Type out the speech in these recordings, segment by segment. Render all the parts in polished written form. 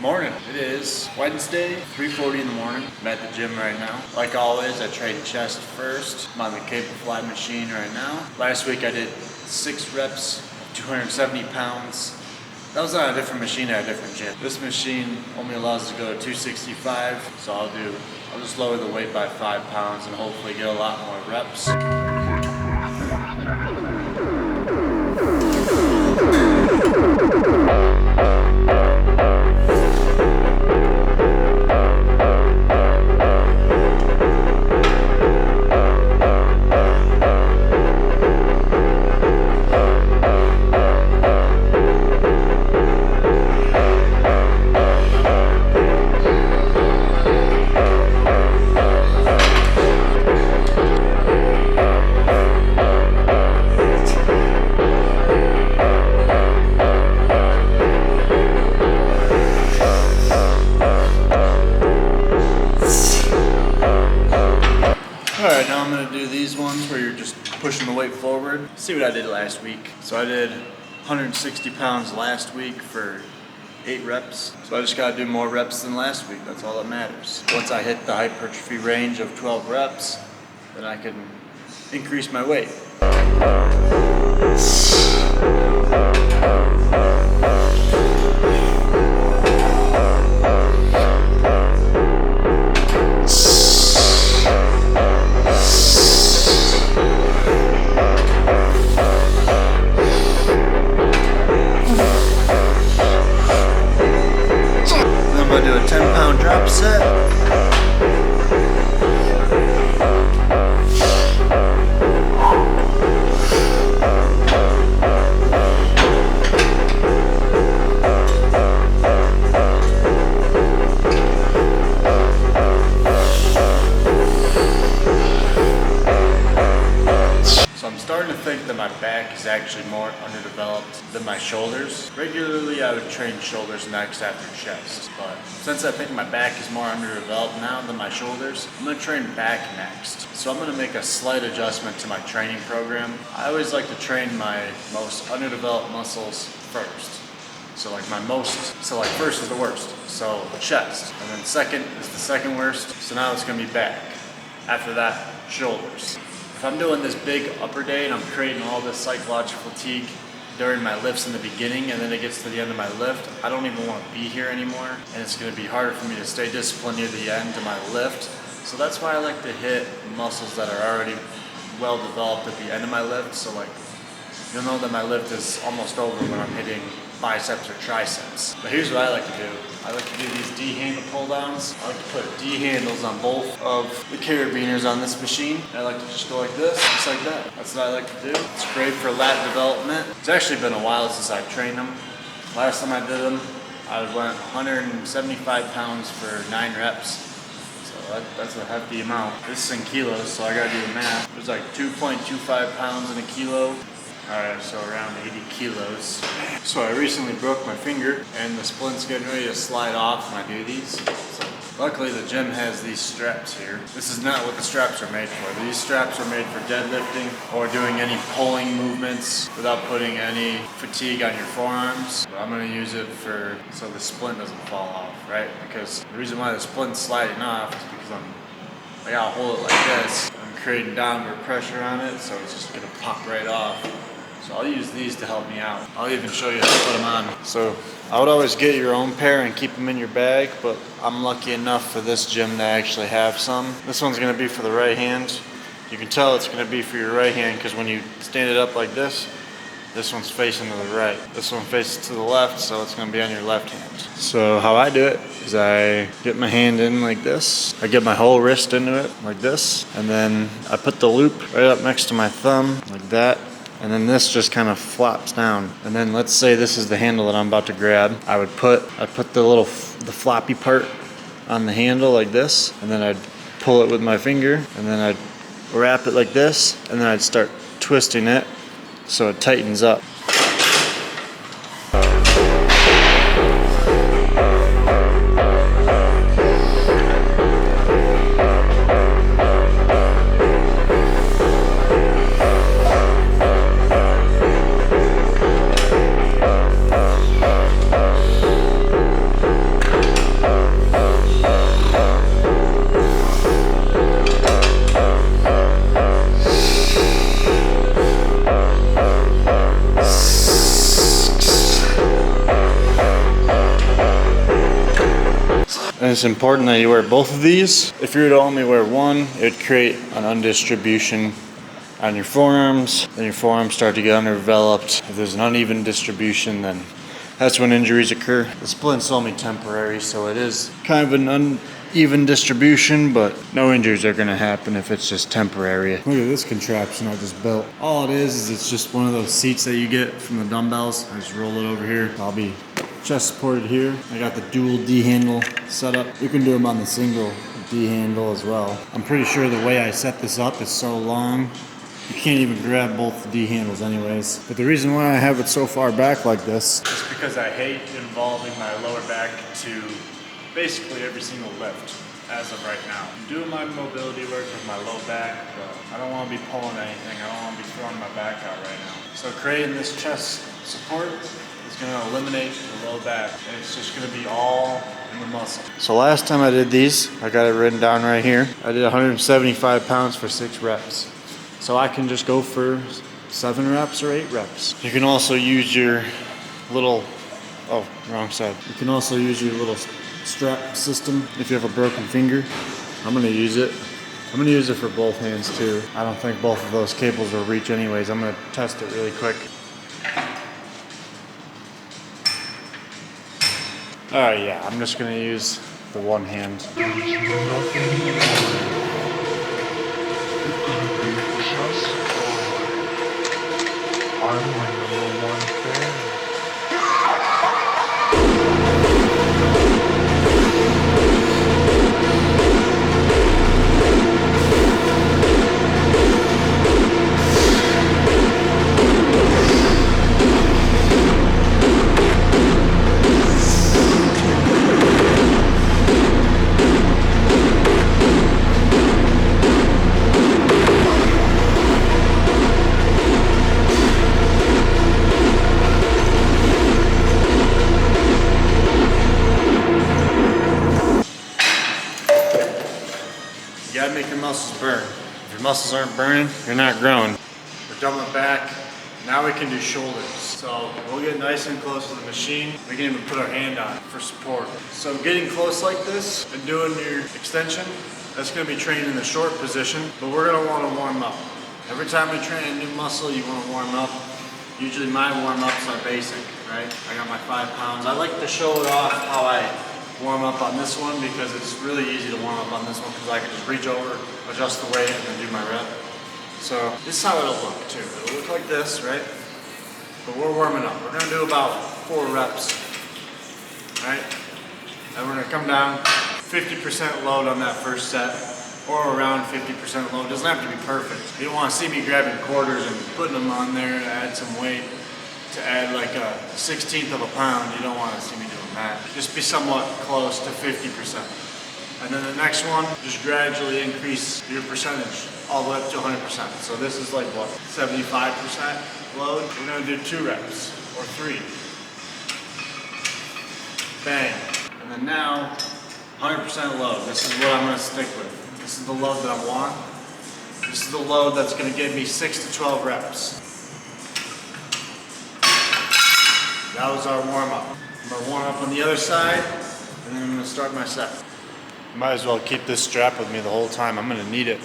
Morning. It is Wednesday, 3:40 in the morning. I'm at the gym right now. Like always, I train chest first. I'm on the cable fly machine right now. Last week I did 6 reps, 270 pounds. That was on a different machine at a different gym. This machine only allows us to go to 265, so I'll just lower the weight by 5 pounds and hopefully get a lot more reps. Alright, now I'm going to do these ones where you're just pushing the weight forward. See what I did last week. So I did 160 pounds last week for 8 reps. So I just got to do more reps than last week. That's all that matters. Once I hit the hypertrophy range of 12 reps, then I can increase my weight. I'm going to do a 10-pound drop set. So I'm starting to think that my back is actually more underdeveloped than my shoulders. Regularly I would train shoulders next after chest, but since I think my back is more underdeveloped now than my shoulders, I'm going to train back next. So I'm going to make a slight adjustment to my training program. I always like to train my most underdeveloped muscles first. So like first is the worst, so chest, and then second is the second worst, so now it's going to be back. After that, shoulders. If I'm doing this big upper day and I'm creating all this psychological fatigue during my lifts in the beginning and then it gets to the end of my lift, I don't even want to be here anymore, and it's going to be harder for me to stay disciplined near the end of my lift. So that's why I like to hit muscles that are already well developed at the end of my lift. So like, you'll know that my lift is almost over when I'm hitting biceps or triceps. But here's what I like to do. I like to do these D handle pull downs. I like to put D handles on both of the carabiners on this machine. I like to just go like this, just like that. That's what I like to do. It's great for lat development. It's actually been a while since I've trained them. Last time I did them, I went 175 pounds for 9 reps. So that's a hefty amount. This is in kilos, so I gotta do the math. It's like 2.25 pounds in a kilo. Alright, so around 80 kilos. So I recently broke my finger and the splint's getting ready to slide off when I do these. So luckily the gym has these straps here. This is not what the straps are made for. These straps are made for deadlifting or doing any pulling movements without putting any fatigue on your forearms. But I'm going to use it so the splint doesn't fall off, right? Because the reason why the splint's sliding off is because I gotta hold it like this. I'm creating downward pressure on it, so it's just gonna pop right off. So I'll use these to help me out. I'll even show you how to put them on. So I would always get your own pair and keep them in your bag, but I'm lucky enough for this gym to actually have some. This one's gonna be for the right hand. You can tell it's gonna be for your right hand because when you stand it up like this one's facing to the right. This one faces to the left, so it's gonna be on your left hand. So how I do it is I get my hand in like this. I get my whole wrist into it like this, and then I put the loop right up next to my thumb like that. And then this just kind of flops down. And then let's say this is the handle that I'm about to grab. I put the floppy part on the handle like this, and then I'd pull it with my finger, and then I'd wrap it like this, and then I'd start twisting it so it tightens up. And it's important that you wear both of these. If you were to only wear one, it would create an undistribution on your forearms, then your forearms start to get underdeveloped. If there's an uneven distribution, then that's when injuries occur. The splint's only temporary, so it is kind of an uneven distribution, but no injuries are gonna happen if it's just temporary. Look at this contraption I just built. All it is it's just one of those seats that you get from the dumbbells. I just roll it over here. I'll be chest supported here. I got the dual D handle set up. You can do them on the single D handle as well. I'm pretty sure the way I set this up is so long, you can't even grab both D handles anyways. But the reason why I have it so far back like this is because I hate involving my lower back to basically every single lift as of right now. I'm doing my mobility work with my low back, but I don't want to be pulling anything. I don't want to be throwing my back out right now. So creating this chest support is going to eliminate the low back, and it's just going to be all in the muscle. So last time I did these, I got it written down right here. I did 175 pounds for 6 reps. So I can just go for 7 reps or 8 reps. You can also use your little, oh, wrong side. You can also use your little strap system if you have a broken finger. I'm gonna use it. I'm gonna use it for both hands too. I don't think both of those cables will reach anyways. I'm gonna test it really quick. Oh yeah, I'm just gonna use the one hand. I'm my number one fan. You gotta make your muscles burn. If your muscles aren't burning, you're not growing. We're done with back. Now we can do shoulders. So we'll get nice and close to the machine. We can even put our hand on it for support. So getting close like this and doing your extension, that's gonna be trained in the short position, but we're gonna wanna warm up. Every time we train a new muscle, you wanna warm up. Usually my warm-ups are basic, right? I got my 5 pounds. I like to show it off how I warm up on this one because it's really easy to warm up on this one because I can just reach over, adjust the weight, and then do my rep. So this is how it'll look too. It'll look like this, right? But we're warming up. We're gonna do about 4 reps, right? And we're gonna come down 50% load on that first set, or around 50% load. It doesn't have to be perfect. You don't wanna see me grabbing quarters and putting them on there to add some weight, to add like a 1/16 of a pound. You don't wanna see me doing that. Just be somewhat close to 50%. And then the next one, just gradually increase your percentage all the way up to 100%. So this is like what, 75% load? We're gonna do 2 reps or 3. Bang. And then now, 100% load. This is what I'm gonna stick with. This is the load that I want. This is the load that's gonna give me 6 to 12 reps. That was our warm up. I'm gonna warm up on the other side, and then I'm gonna start my set. Might as well keep this strap with me the whole time. I'm gonna need it.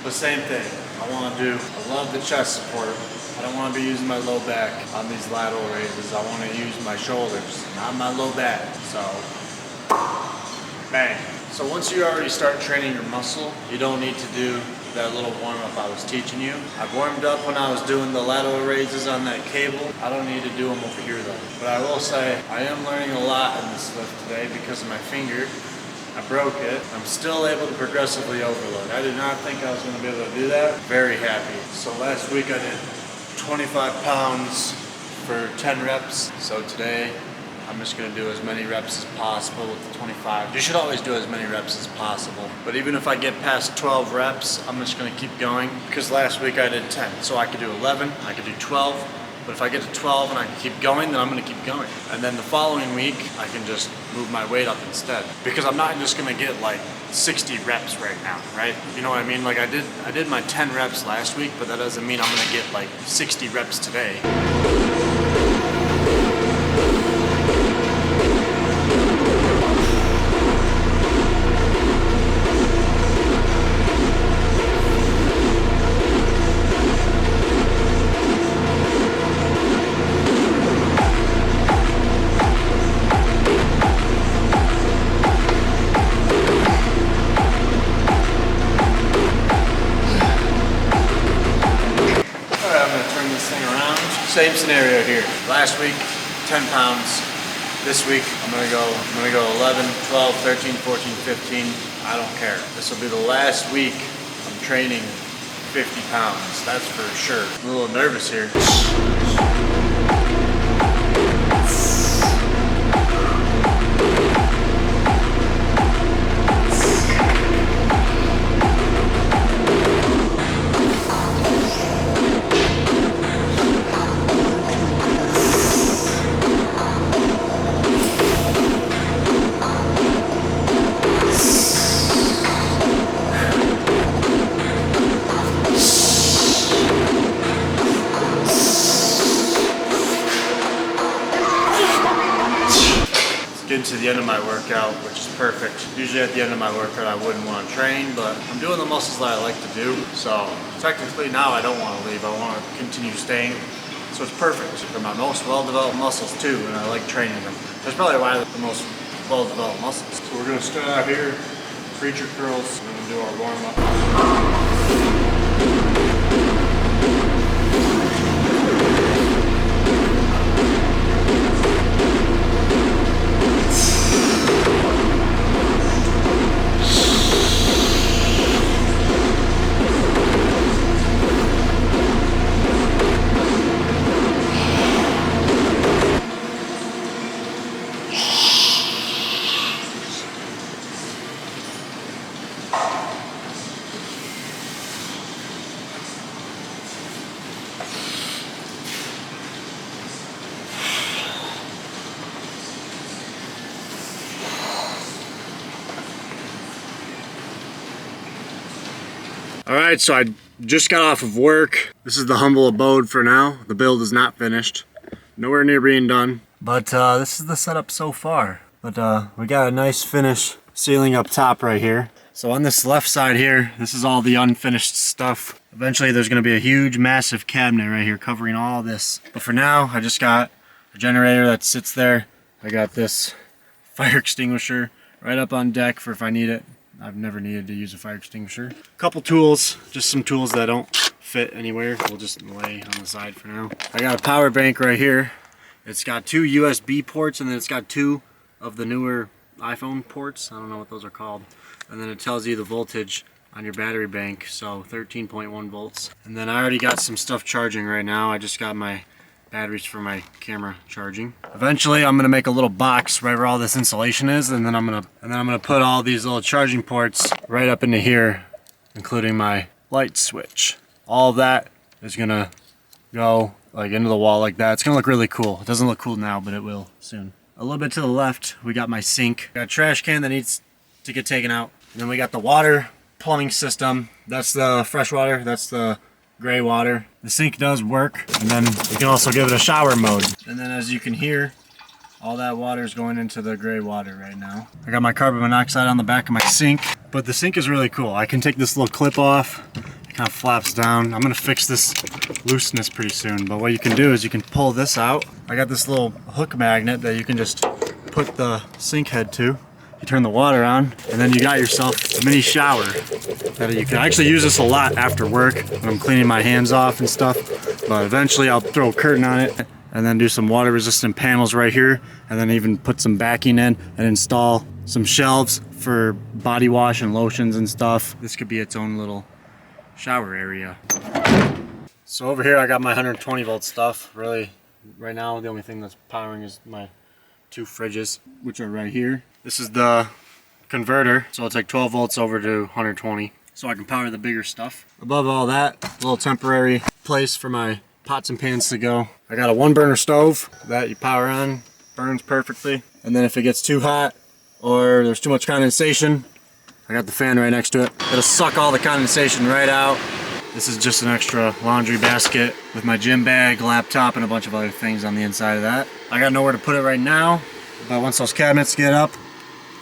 The same thing. I love the chest support. I don't want to be using my low back on these lateral raises. I want to use my shoulders, not my low back. So, bang. So once you already start training your muscle, you don't need to do that little warm up I was teaching you. I warmed up when I was doing the lateral raises on that cable. I don't need to do them over here though. But I will say, I am learning a lot in this lift today because of my finger. I broke it. I'm still able to progressively overload. I did not think I was gonna be able to do that. Very happy. So last week I did 25 pounds for 10 reps. So today I'm just gonna do as many reps as possible with the 25. You should always do as many reps as possible. But even if I get past 12 reps, I'm just gonna keep going because last week I did 10. So I could do 11, I could do 12. But if I get to 12 and I can keep going, then I'm gonna keep going. And then the following week, I can just move my weight up instead. Because I'm not just gonna get like 60 reps right now, right? You know what I mean? Like I did my 10 reps last week, but that doesn't mean I'm gonna get like 60 reps today. Same scenario here. Last week, 10 pounds. This week, I'm gonna go 11, 12, 13, 14, 15. I don't care. This will be the last week I'm training 50 pounds. That's for sure. I'm a little nervous here. Getting to the end of my workout, which is perfect. Usually at the end of my workout I wouldn't want to train, but I'm doing the muscles that I like to do, so technically now I don't want to leave. I want to continue staying, so it's perfect. They're my most well-developed muscles too, and I like training them. That's probably why they're the most well-developed muscles. So we're going to start out here, preacher curls, and we're going to do our warm-up. Alright, so I just got off of work. This is the humble abode for now. The build is not finished. Nowhere near being done. But this is the setup so far. But we got a nice finish ceiling up top right here. So on this left side here, this is all the unfinished stuff. Eventually there's going to be a huge, massive cabinet right here covering all this. But for now, I just got a generator that sits there. I got this fire extinguisher right up on deck for if I need it. I've never needed to use a fire extinguisher. A couple tools, just some tools that don't fit anywhere. We'll just lay on the side for now. I got a power bank right here. It's got 2 USB ports and then it's got 2 of the newer iPhone ports. I don't know what those are called. And then it tells you the voltage on your battery bank, so 13.1 volts. And then I already got some stuff charging right now. I just got my batteries for my camera charging. Eventually I'm gonna make a little box right where all this insulation is, and then I'm gonna put all these little charging ports right up into here, including my light switch. All of that is gonna go like into the wall like that. It's gonna look really cool. It doesn't look cool now, but it will soon. A little bit to the left, we got my sink. Got a trash can that needs to get taken out. And then we got the water plumbing system. That's the fresh water, that's the gray water. The sink does work, and then you can also give it a shower mode. And then as you can hear, all that water is going into the gray water right now. I got my carbon monoxide on the back of my sink, but the sink is really cool. I can take this little clip off, it kind of flaps down. I'm gonna fix this looseness pretty soon, but what you can do is you can pull this out. I got this little hook magnet that you can just put the sink head to. You turn the water on, and then you got yourself a mini shower. That you can actually use this a lot after work when I'm cleaning my hands off and stuff. But eventually I'll throw a curtain on it and then do some water resistant panels right here, and then even put some backing in and install some shelves for body wash and lotions and stuff. This could be its own little shower area. So over here I got my 120 volt stuff. Really, right now the only thing that's powering is my 2 fridges, which are right here. This is the converter, so it's like 12 volts over to 120, so I can power the bigger stuff. Above all that, a little temporary place for my pots and pans to go. I got a 1 burner stove that you power on, burns perfectly. And then if it gets too hot or there's too much condensation, I got the fan right next to it. It'll suck all the condensation right out. This is just an extra laundry basket with my gym bag, laptop, and a bunch of other things on the inside of that. I got nowhere to put it right now, but once those cabinets get up,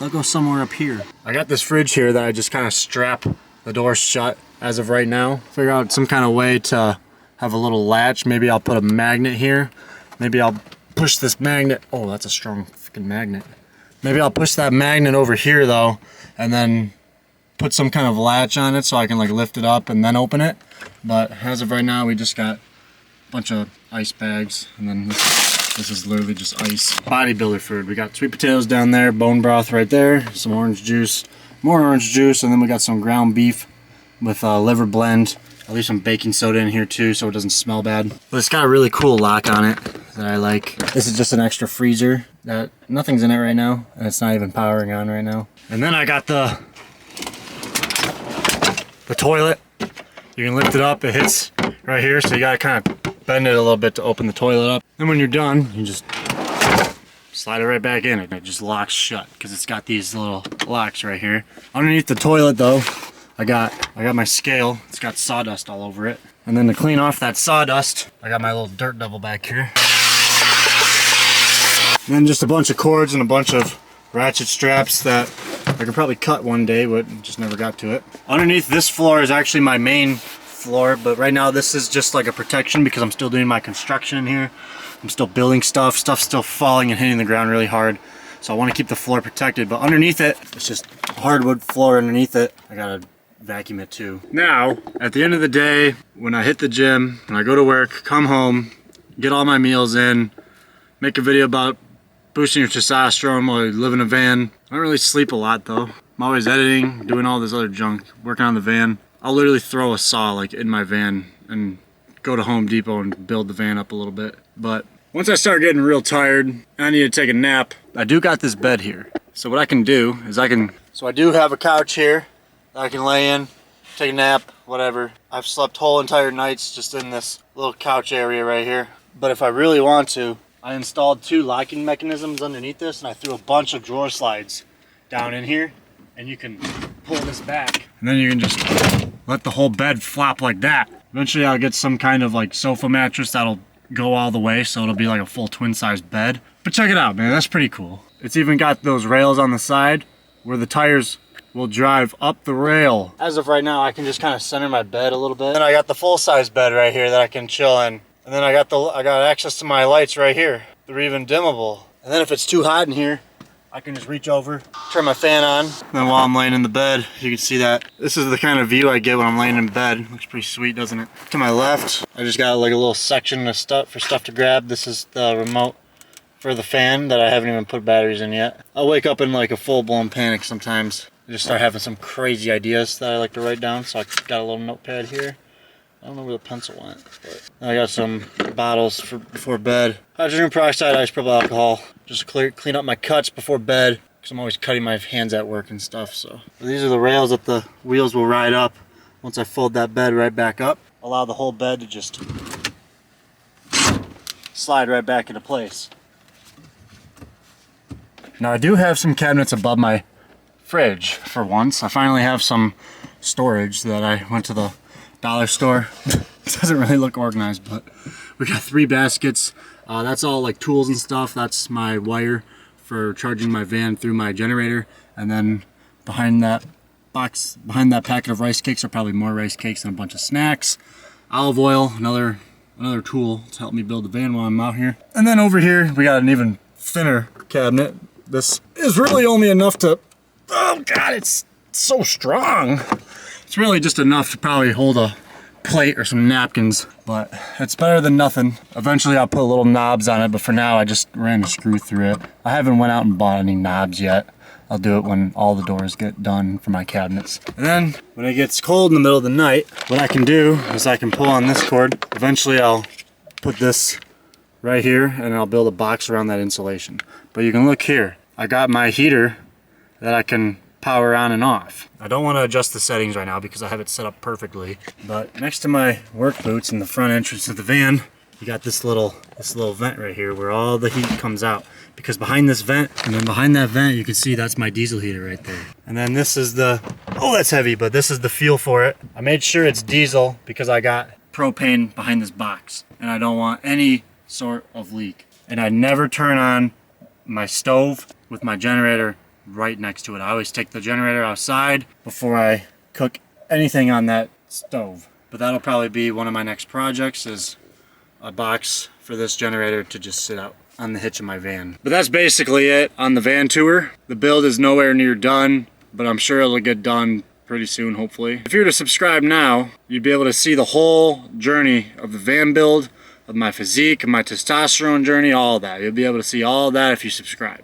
they'll go somewhere up here. I got this fridge here that I just kind of strap the door shut as of right now. Figure out some kind of way to have a little latch. Maybe I'll put a magnet here. Maybe I'll push this magnet. Oh, that's a strong freaking magnet. Maybe I'll push that magnet over here though, and then put some kind of latch on it so I can like lift it up and then open it. But as of right now, we just got a bunch of ice bags, and then this is literally just ice. Bodybuilder food. We got sweet potatoes down there, bone broth right there, some orange juice, more orange juice, and then we got some ground beef with a liver blend. I'll leave some baking soda in here too so it doesn't smell bad. But it's got a really cool lock on it that I like. This is just an extra freezer that nothing's in it right now, and it's not even powering on right now. And then I got the toilet. You can lift it up, it hits right here, so you gotta kind of bend it a little bit to open the toilet up. And when you're done, you just slide it right back in, and it just locks shut because it's got these little locks right here. Underneath the toilet though, I got my scale. It's got sawdust all over it. And then to clean off that sawdust, I got my little dirt devil back here. And then just a bunch of cords and a bunch of ratchet straps that I could probably cut one day, but just never got to it. Underneath this floor is actually my main floor, but right now this is just like a protection because I'm still doing my construction in here. I'm still building stuff. Stuff's still falling and hitting the ground really hard. So I want to keep the floor protected, but underneath it, it's just hardwood floor underneath it. I gotta vacuum it too. Now, at the end of the day, when I hit the gym, when I go to work, come home, get all my meals in, make a video about boosting your testosterone while you live in a van. I don't really sleep a lot though. I'm always editing, doing all this other junk, working on the van. I'll literally throw a saw like in my van and go to Home Depot and build the van up a little bit. But once I start getting real tired and I need to take a nap, I do got this bed here. So what I can do is I do have a couch here that I can lay in, take a nap, whatever. I've slept whole entire nights just in this little couch area right here. But if I really want to, I installed 2 locking mechanisms underneath this, and I threw a bunch of drawer slides down in here, and you can pull this back, and then you can just let the whole bed flop like that. Eventually I'll get some kind of like sofa mattress that'll go all the way, so it'll be like a full twin-sized bed. But check it out, man, that's pretty cool. It's even got those rails on the side where the tires will drive up the rail. As of right now, I can just kind of center my bed a little bit. Then I got the full-size bed right here that I can chill in. And then I got access to my lights right here. They're even dimmable. And then if it's too hot in here, I can just reach over, turn my fan on. And then while I'm laying in the bed, you can see that. This is the kind of view I get when I'm laying in bed. Looks pretty sweet, doesn't it? To my left, I just got like a little section of stuff to grab. This is the remote for the fan that I haven't even put batteries in yet. I'll wake up in like a full-blown panic sometimes. I just start having some crazy ideas that I like to write down. So I got a little notepad here. I don't know where the pencil went, but I got some bottles for before bed. Hydrogen peroxide, isopropyl alcohol. Just clean up my cuts before bed, because I'm always cutting my hands at work and stuff. So these are the rails that the wheels will ride up once I fold that bed right back up. Allow the whole bed to just slide right back into place. Now I do have some cabinets above my fridge for once. I finally have some storage that I went to the dollar store. It doesn't really look organized, but we got 3 baskets. That's all like tools and stuff. That's my wire for charging my van through my generator. And then behind that box, behind that packet of rice cakes are probably more rice cakes and a bunch of snacks. Olive oil, another tool to help me build the van while I'm out here. And then over here, we got an even thinner cabinet. This is really only enough to, oh God, it's so strong. It's really just enough to probably hold a plate or some napkins, but it's better than nothing. Eventually I'll put little knobs on it, but for now I just ran a screw through it. I haven't went out and bought any knobs yet. I'll do it when all the doors get done for my cabinets. And then when it gets cold in the middle of the night, what I can do is I can pull on this cord. Eventually I'll put this right here and I'll build a box around that insulation. But you can look here, I got my heater that I can power on and off. I don't want to adjust the settings right now because I have it set up perfectly. But next to my work boots in the front entrance of the van, you got this little vent right here where all the heat comes out. Because behind this vent, and then behind that vent, you can see that's my diesel heater right there. And then this is the, oh that's heavy, but this is the fuel for it. I made sure it's diesel because I got propane behind this box. And I don't want any sort of leak. And I never turn on my stove with my generator right next to it. I always take the generator outside before I cook anything on that stove. But that'll probably be one of my next projects, is a box for this generator to just sit out on the hitch of my van. But that's basically it on the van tour. The build is nowhere near done, but I'm sure it'll get done pretty soon, hopefully. If you were to subscribe now, you'd be able to see the whole journey of the van build, of my physique, of my testosterone journey, all that. You'll be able to see all that if you subscribe.